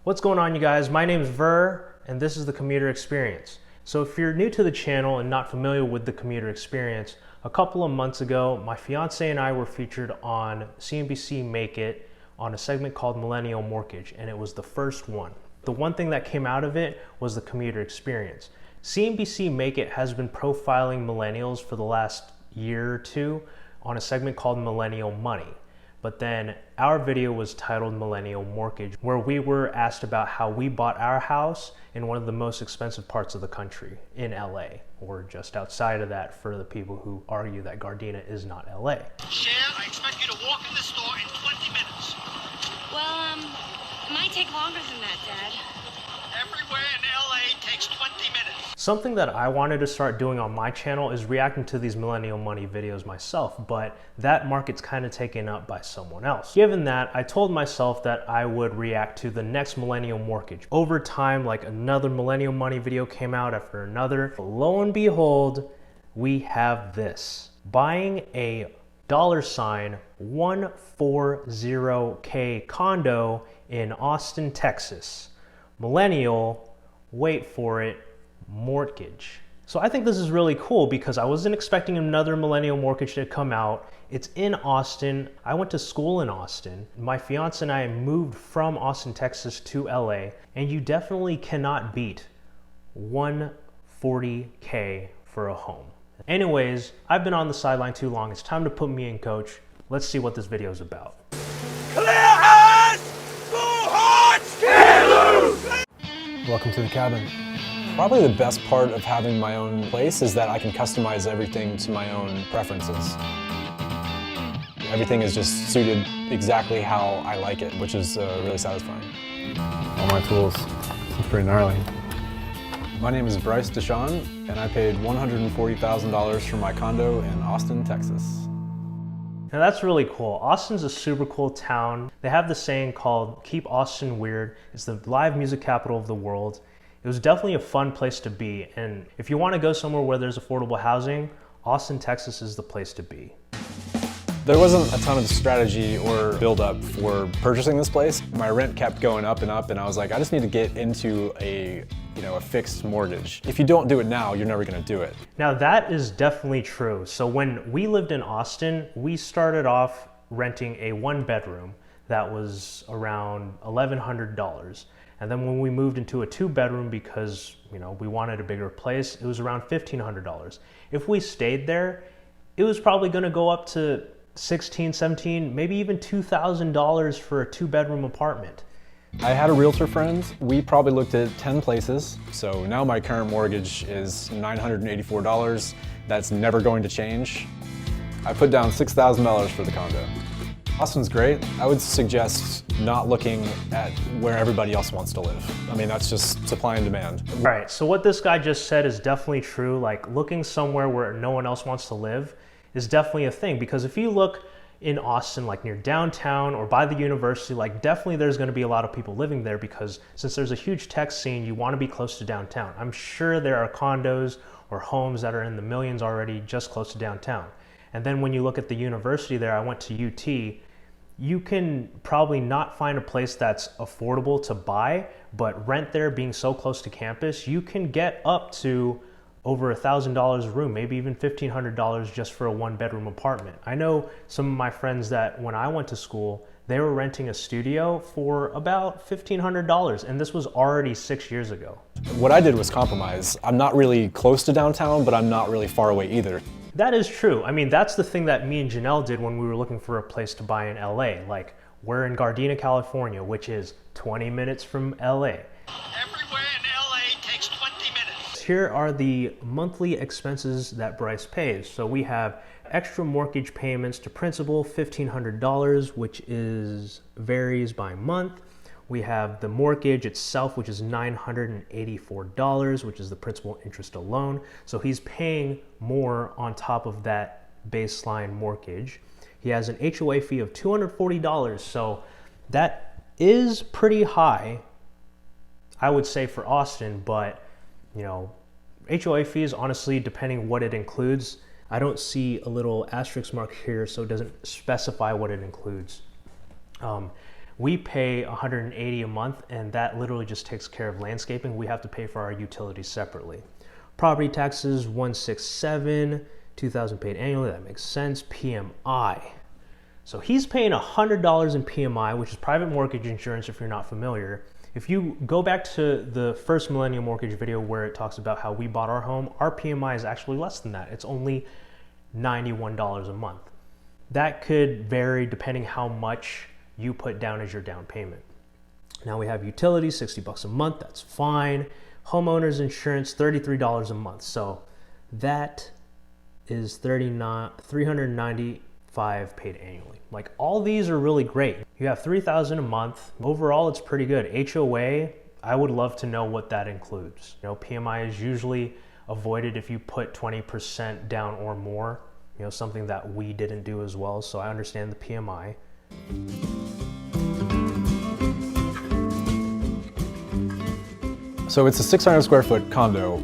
What's going on, you guys? My name is Ver, and this is the Commuter Experience. So if you're new to the channel and not familiar with the Commuter Experience, a couple of months ago, my fiance and I were featured on CNBC Make It on a segment called Millennial Mortgage, and it was the first one. The one thing that came out of it was the Commuter Experience. CNBC Make It has been profiling millennials for the last year or two on a segment called Millennial Money. But then our video was titled Millennial Mortgage, where we were asked about how we bought our house in one of the most expensive parts of the country, in LA, or just outside of that for the people who argue that Gardena is not LA. Cher, I expect you to walk in the store in 20 minutes. Well, it might take longer than that, Dad. Everywhere in LA takes 20 minutes. Something that I wanted to start doing on my channel is reacting to these Millennial Money videos myself, but that market's kind of taken up by someone else. Given that, I told myself that I would react to the next Millennial Mortgage. Over time, like another Millennial Money video came out after another. Lo and behold, we have this. Buying a $140K condo in Austin, Texas. Millennial, wait for it, mortgage. So I think this is really cool because I wasn't expecting another Millennial Mortgage to come out. It's in Austin. I went to school in Austin. My fiance and I moved from Austin, Texas to LA, and you definitely cannot beat $140K for a home. Anyways, I've been on the sideline too long. It's time to put me in, coach. Let's see what this video is about. Clear eyes! Full hearts! Can't lose! Welcome to the cabin. Probably the best part of having my own place is that I can customize everything to my own preferences. Everything is just suited exactly how I like it, which is really satisfying. All my tools. It's pretty gnarly. My name is Bryce Deshawn, and I paid $140,000 for my condo in Austin, Texas. Now that's really cool. Austin's a super cool town. They have the saying called "Keep Austin Weird." It's the live music capital of the world. It was definitely a fun place to be, and if you want to go somewhere where there's affordable housing, Austin, Texas is the place to be. There wasn't a ton of strategy or build-up for purchasing this place. My rent kept going up, and I was like, I just need to get into a fixed mortgage. If you don't do it now, you're never gonna do it. Now that is definitely true. So when we lived in Austin, we started off renting a one-bedroom that was around $1,100. And then when we moved into a two-bedroom because we wanted a bigger place, it was around $1,500. If we stayed there, it was probably gonna go up to $1,600, $1,700, maybe even $2,000 for a two-bedroom apartment. I had a realtor friend. We probably looked at 10 places. So now my current mortgage is $984. That's never going to change. I put down $6,000 for the condo. Austin's great. I would suggest not looking at where everybody else wants to live. I mean, that's just supply and demand. All right, so what this guy just said is definitely true. Like looking somewhere where no one else wants to live is definitely a thing, because if you look in Austin, like near downtown or by the university, like definitely there's gonna be a lot of people living there because since there's a huge tech scene, you wanna be close to downtown. I'm sure there are condos or homes that are in the millions already just close to downtown. And then when you look at the university there, I went to UT, you can probably not find a place that's affordable to buy, but rent there being so close to campus, you can get up to over $1,000 a room, maybe even $1,500 just for a one-bedroom apartment. I know some of my friends that when I went to school, they were renting a studio for about $1,500, and this was already 6 years ago. What I did was compromise. I'm not really close to downtown, but I'm not really far away either. That is true. I mean, that's the thing that me and Janelle did when we were looking for a place to buy in LA. Like, we're in Gardena, California, which is 20 minutes from LA. Everywhere in LA takes 20 minutes. Here are the monthly expenses that Bryce pays. So we have extra mortgage payments to principal, $1,500, which varies by month. We have the mortgage itself, which is $984, which is the principal interest alone. So he's paying more on top of that baseline mortgage. He has an HOA fee of $240, so that is pretty high, I would say, for Austin, but HOA fees, honestly, depending what it includes, I don't see a little asterisk mark here, so it doesn't specify what it includes. We pay $180 a month, and that literally just takes care of landscaping. We have to pay for our utilities separately. Property taxes, $167, $2,000 paid annually. That makes sense. PMI. So he's paying $100 in PMI, which is private mortgage insurance if you're not familiar. If you go back to the first Millennial Mortgage video where it talks about how we bought our home, our PMI is actually less than that. It's only $91 a month. That could vary depending how much you put down as your down payment. Now we have utilities, $60 a month, that's fine. Homeowners insurance, $33 a month. So that is $395 paid annually. Like, all these are really great. You have $3,000 a month. Overall, it's pretty good. HOA, I would love to know what that includes. You know, PMI is usually avoided if you put 20% down or more. You know, something that we didn't do as well. So I understand the PMI. So it's a 600 square foot condo.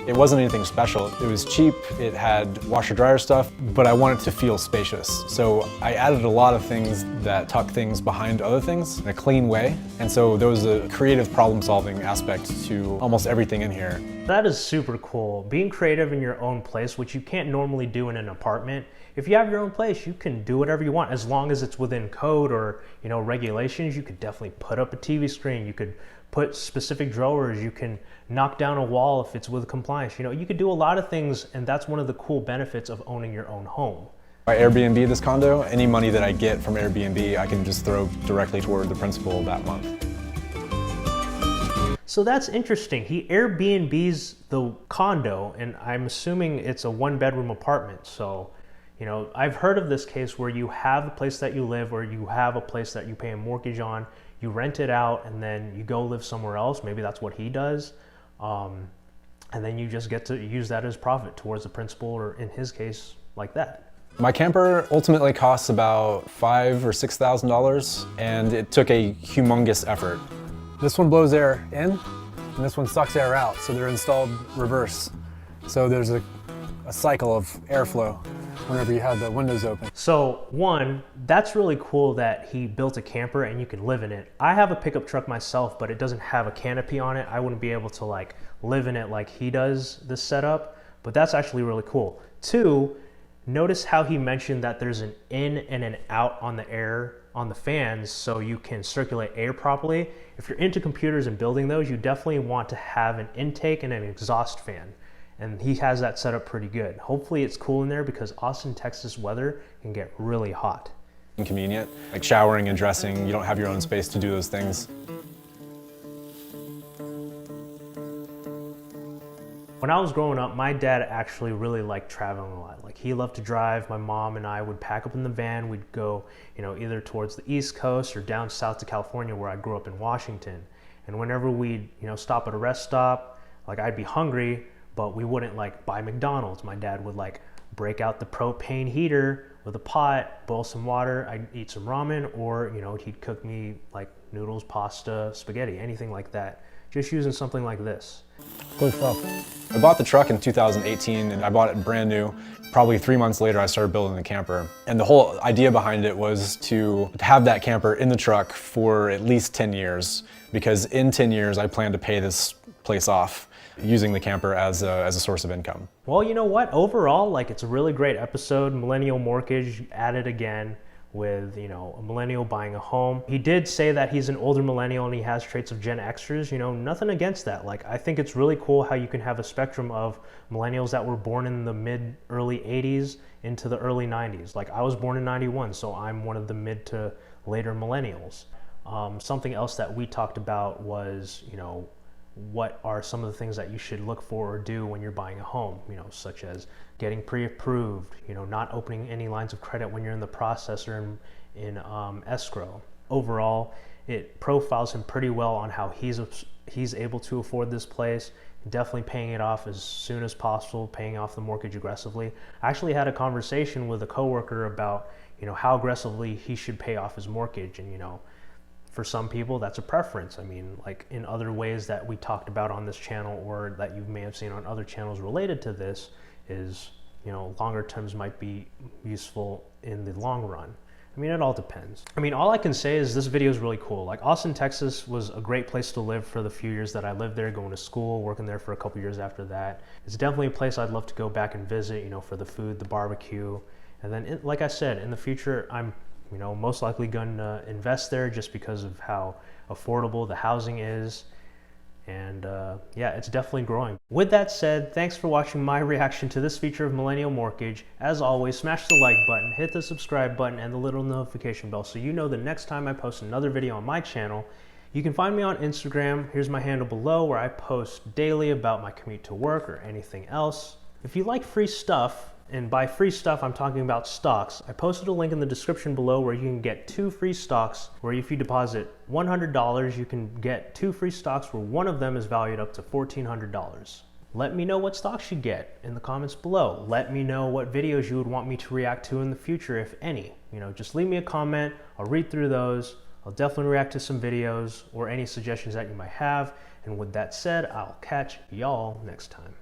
It wasn't anything special. It was cheap, it had washer dryer stuff, but I wanted to feel spacious. So I added a lot of things that tuck things behind other things in a clean way. And so there was a creative problem solving aspect to almost everything in here. That is super cool. Being creative in your own place, which you can't normally do in an apartment. If you have your own place, you can do whatever you want as long as it's within code or, you know, regulations. You could definitely put up a TV screen. You could put specific drawers. You can knock down a wall if it's with compliance. You know, you could do a lot of things, and that's one of the cool benefits of owning your own home. I Airbnb this condo. Any money that I get from Airbnb, I can just throw directly toward the principal that month. So that's interesting. He Airbnbs the condo, and I'm assuming it's a one-bedroom apartment. So, you know, I've heard of this case where you have a place that you live, or you have a place that you pay a mortgage on, you rent it out, and then you go live somewhere else. Maybe that's what he does. And then you just get to use that as profit towards the principal, or in his case, like that. My camper ultimately costs about $5,000 or $6,000, and it took a humongous effort. This one blows air in, and this one sucks air out, so they're installed reverse. So there's a cycle of airflow whenever you have the windows open. So one, that's really cool that he built a camper and you can live in it. I have a pickup truck myself, but it doesn't have a canopy on it. I wouldn't be able to like live in it like he does this setup, but that's actually really cool. Two, notice how he mentioned that there's an in and an out on the air, on the fans, so you can circulate air properly. If you're into computers and building those, you definitely want to have an intake and an exhaust fan. And he has that set up pretty good. Hopefully it's cool in there because Austin, Texas weather can get really hot. Inconvenient, like showering and dressing, you don't have your own space to do those things. When I was growing up, my dad actually really liked traveling a lot. Like, he loved to drive. My mom and I would pack up in the van. We'd go, you know, either towards the East Coast or down south to California, where I grew up in Washington. And whenever we'd, you know, stop at a rest stop, like, I'd be hungry, but we wouldn't like buy McDonald's. My dad would like break out the propane heater with a pot, boil some water, I'd eat some ramen, or, you know, he'd cook me like noodles, pasta, spaghetti, anything like that. Just using something like this. Good stuff. I bought the truck in 2018 and I bought it brand new. Probably 3 months later, I started building the camper. And the whole idea behind it was to have that camper in the truck for at least 10 years, because in 10 years, I plan to pay this place off using the camper as a source of income. Well, you know what? Overall, like, it's a really great episode. Millennial Mortgage at it again with, you know, a millennial buying a home. He did say that he's an older millennial and he has traits of Gen Xers. You know, nothing against that. Like, I think it's really cool how you can have a spectrum of millennials that were born in the early 80s into the early 90s. Like, I was born in 91, so I'm one of the mid to later millennials. Something else that we talked about was, you know, what are some of the things that you should look for or do when you're buying a home, you know, such as getting pre-approved, you know, not opening any lines of credit when you're in the process or in escrow. Overall, it profiles him pretty well on how he's able to afford this place, definitely paying it off as soon as possible, paying off the mortgage aggressively. I actually had a conversation with a coworker about, you know, how aggressively he should pay off his mortgage, and, you know, for some people, that's a preference. I mean, like in other ways that we talked about on this channel, or that you may have seen on other channels related to this, is, you know, longer terms might be useful in the long run. I mean, it all depends. I mean, all I can say is this video is really cool. Like, Austin, Texas was a great place to live for the few years that I lived there, going to school, working there for a couple years after that. It's definitely a place I'd love to go back and visit, you know, for the food, the barbecue. And then, like I said, in the future, I'm, you know, most likely going to invest there just because of how affordable the housing is. And yeah, it's definitely growing. With that said, thanks for watching my reaction to this feature of Millennial Mortgage. As always, smash the like button, hit the subscribe button, and the little notification bell so you know the next time I post another video on my channel. You can find me on Instagram. Here's my handle below, where I post daily about my commute to work or anything else. If you like free stuff, and by free stuff, I'm talking about stocks, I posted a link in the description below where you can get 2 free stocks, where if you deposit $100, you can get 2 free stocks where one of them is valued up to $1,400. Let me know what stocks you get in the comments below. Let me know what videos you would want me to react to in the future, if any. You know, just leave me a comment. I'll read through those. I'll definitely react to some videos or any suggestions that you might have. And with that said, I'll catch y'all next time.